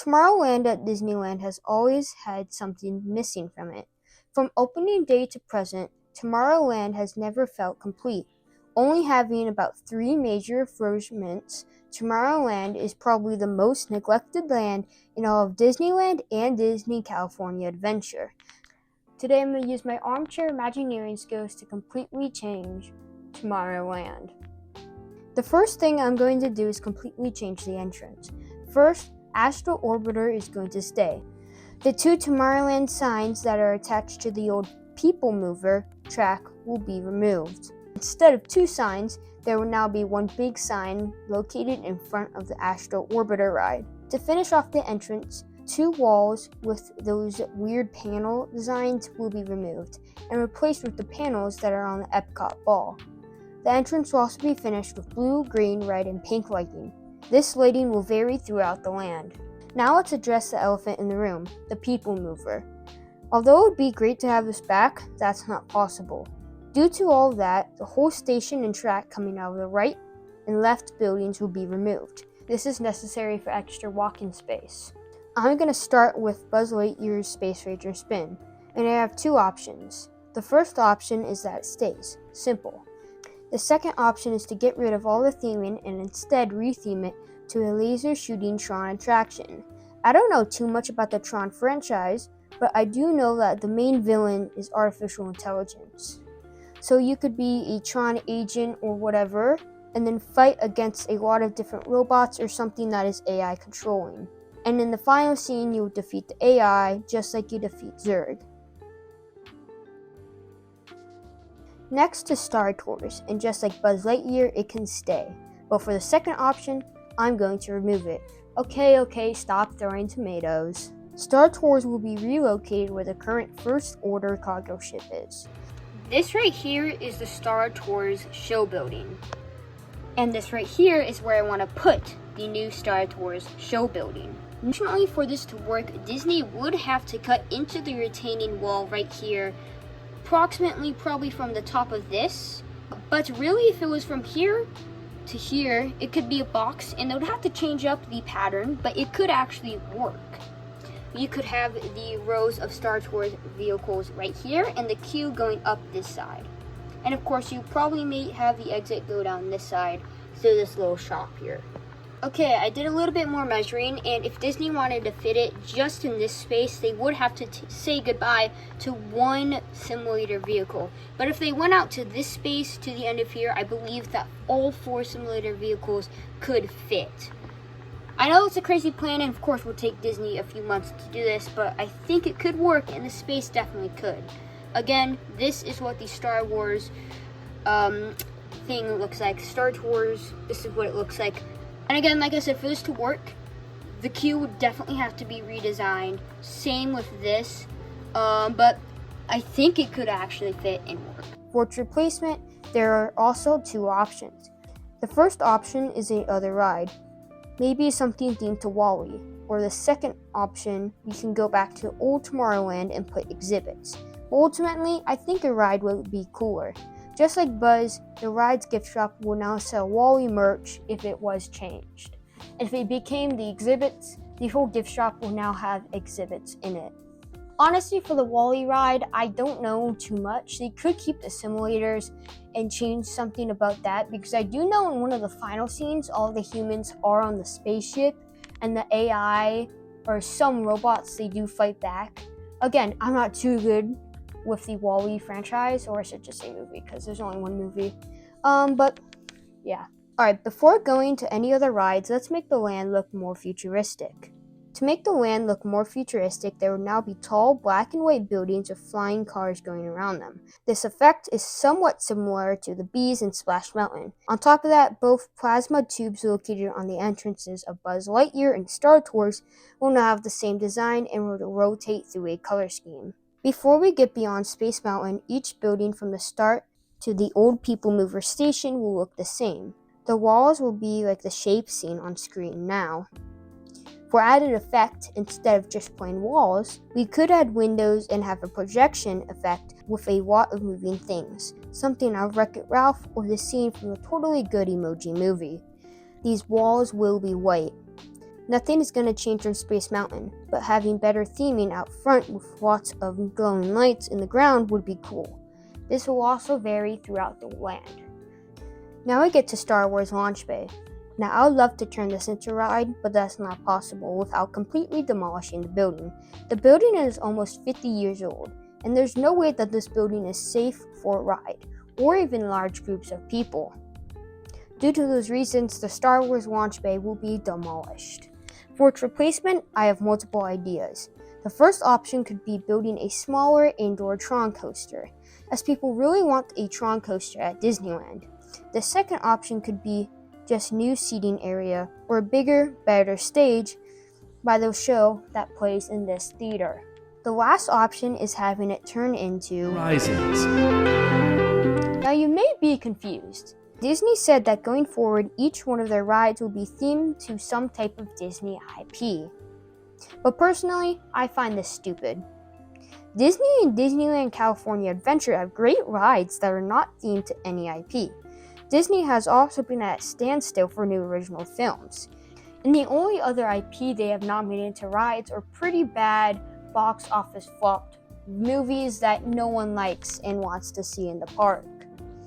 Tomorrowland at Disneyland has always had something missing from it. From opening day to present, Tomorrowland has never felt complete. Only having about 3 major refurbishments, Tomorrowland is probably the most neglected land in all of Disneyland and Disney California Adventure. Today I'm going to use my armchair Imagineering skills to completely change Tomorrowland. The first thing I'm going to do is completely change the entrance. First, Astro Orbiter is going to stay. The 2 Tomorrowland signs that are attached to the old People Mover track will be removed. Instead of 2 signs, there will now be 1 big sign located in front of the Astro Orbiter ride. To finish off the entrance, 2 walls with those weird panel designs will be removed and replaced with the panels that are on the Epcot ball. The entrance will also be finished with blue, green, red, and pink lighting. This lighting will vary throughout the land. Now let's address the elephant in the room, the People Mover. Although it would be great to have this back, that's not possible. Due to all that, the whole station and track coming out of the right and left buildings will be removed. This is necessary for extra walking space. I'm going to start with Buzz Lightyear's Space Ranger spin, and I have 2 options. The first option is that it stays, simple. The second option is to get rid of all the theming and instead retheme it to a laser shooting Tron attraction. I don't know too much about the Tron franchise, but I do know that the main villain is artificial intelligence. So you could be a Tron agent or whatever, and then fight against a lot of different robots or something that is AI controlling. And in the final scene, you will defeat the AI just like you defeat Zurg. Next to Star Tours, and just like Buzz Lightyear, it can stay. But for the second option, I'm going to remove it. Okay, stop throwing tomatoes. Star Tours will be relocated where the current First Order cargo ship is. This right here is the Star Tours show building. And this right here is where I want to put the new Star Tours show building. Unfortunately, for this to work, Disney would have to cut into the retaining wall right here, approximately probably from the top of this. But really, if it was from here to here, it could be a box, and they would have to change up the pattern, but it could actually work. You could have the rows of Star Tours vehicles right here, and the queue going up this side. And of course, you probably may have the exit go down this side through this little shop here. Okay, I did a little bit more measuring, and if Disney wanted to fit it just in this space, they would have to say goodbye to 1 simulator vehicle. But if they went out to this space to the end of here, I believe that all 4 simulator vehicles could fit. I know it's a crazy plan, and of course will take Disney a few months to do this, but I think it could work, and the space definitely could. Again, this is what the Star Wars thing looks like. Star Tours, this is what it looks like. And again, like I said, for this to work, the queue would definitely have to be redesigned. Same with this, but I think it could actually fit and work. For its replacement, there are also 2 options. The first option is a other ride, maybe something themed to WALL-E. Or the second option, you can go back to old Tomorrowland and put exhibits. Ultimately, I think a ride would be cooler. Just like Buzz, the ride's gift shop will now sell WALL-E merch if it was changed. If it became the exhibits, the whole gift shop will now have exhibits in it. Honestly, for the WALL-E ride, I don't know too much. They could keep the simulators and change something about that, because I do know in one of the final scenes, all the humans are on the spaceship, and the AI or some robots, they do fight back. Again, I'm not too good with the WALL-E franchise, or I should just say movie, because there's only 1 movie. But yeah. Alright, before going to any other rides, let's make the land look more futuristic. To make the land look more futuristic, there will now be tall black and white buildings with flying cars going around them. This effect is somewhat similar to the bees in Splash Mountain. On top of that, both plasma tubes located on the entrances of Buzz Lightyear and Star Tours will now have the same design and will rotate through a color scheme. Before we get beyond Space Mountain, each building from the start to the old People Mover station will look the same. The walls will be like the shape seen on screen now. For added effect, instead of just plain walls, we could add windows and have a projection effect with a lot of moving things, something out of Wreck-It Ralph or the scene from the Totally Good Emoji Movie. These walls will be white. Nothing is going to change on Space Mountain, but having better theming out front with lots of glowing lights in the ground would be cool. This will also vary throughout the land. Now we get to Star Wars Launch Bay. Now I would love to turn this into a ride, but that's not possible without completely demolishing the building. The building is almost 50 years old, and there's no way that this building is safe for a ride, or even large groups of people. Due to those reasons, the Star Wars Launch Bay will be demolished. For its replacement, I have multiple ideas. The first option could be building a smaller indoor Tron coaster, as people really want a Tron coaster at Disneyland. The second option could be just new seating area or a bigger, better stage by the show that plays in this theater. The last option is having it turn into Horizons. Now you may be confused. Disney said that going forward, each one of their rides will be themed to some type of Disney IP. But personally, I find this stupid. Disney and Disneyland California Adventure have great rides that are not themed to any IP. Disney has also been at a standstill for new original films. And the only other IP they have not made into rides are pretty bad box office flopped movies that no one likes and wants to see in the park.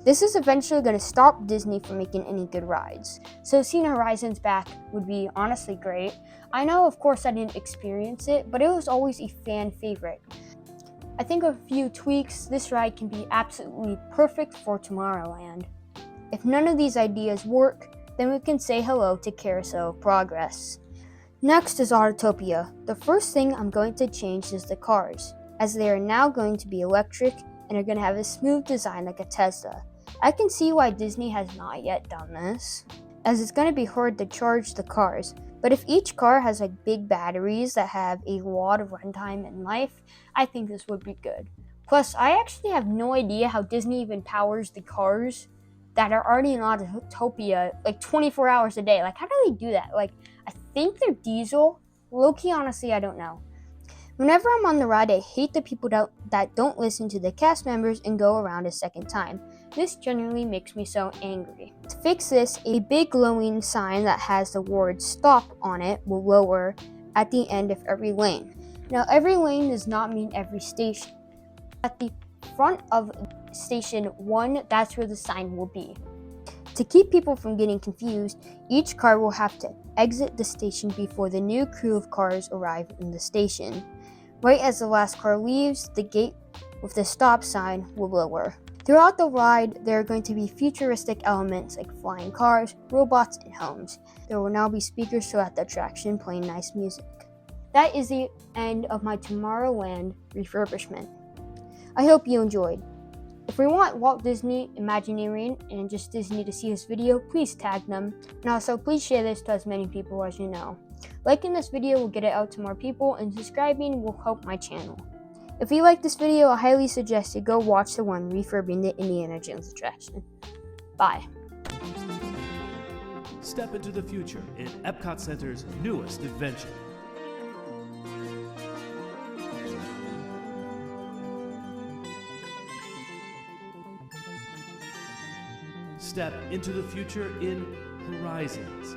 This is eventually going to stop Disney from making any good rides. So seeing Horizons back would be honestly great. I know, of course, I didn't experience it, but it was always a fan favorite. I think a few tweaks, this ride can be absolutely perfect for Tomorrowland. If none of these ideas work, then we can say hello to Carousel of Progress. Next is Autotopia. The first thing I'm going to change is the cars, as they are now going to be electric and are going to have a smooth design like a Tesla. I can see why Disney has not yet done this, as it's going to be hard to charge the cars, but if each car has like big batteries that have a lot of runtime and life, I think this would be good. Plus, I actually have no idea how Disney even powers the cars that are already in Autotopia like 24 hours a day. Like, how do they do that? Like, I think they're diesel. Low-key, honestly, I don't know. Whenever I'm on the ride, I hate the people that don't listen to the cast members and go around a second time. This generally makes me so angry. To fix this, a big glowing sign that has the word stop on it will lower at the end of every lane. Now, every lane does not mean every station. At the front of station 1, that's where the sign will be. To keep people from getting confused, each car will have to exit the station before the new crew of cars arrive in the station. Right as the last car leaves, the gate with the stop sign will lower. Throughout the ride, there are going to be futuristic elements like flying cars, robots, and homes. There will now be speakers throughout the attraction playing nice music. That is the end of my Tomorrowland refurbishment. I hope you enjoyed. If we want Walt Disney, Imagineering, and just Disney to see this video, please tag them. And also, please share this to as many people as you know. Liking this video will get it out to more people, and subscribing will help my channel. If you like this video, I highly suggest you go watch the one refurbing the Indiana Jones attraction. Bye. Step into the future in Epcot Center's newest adventure. Step into the future in Horizons.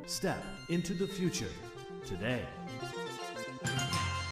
Step into the future today.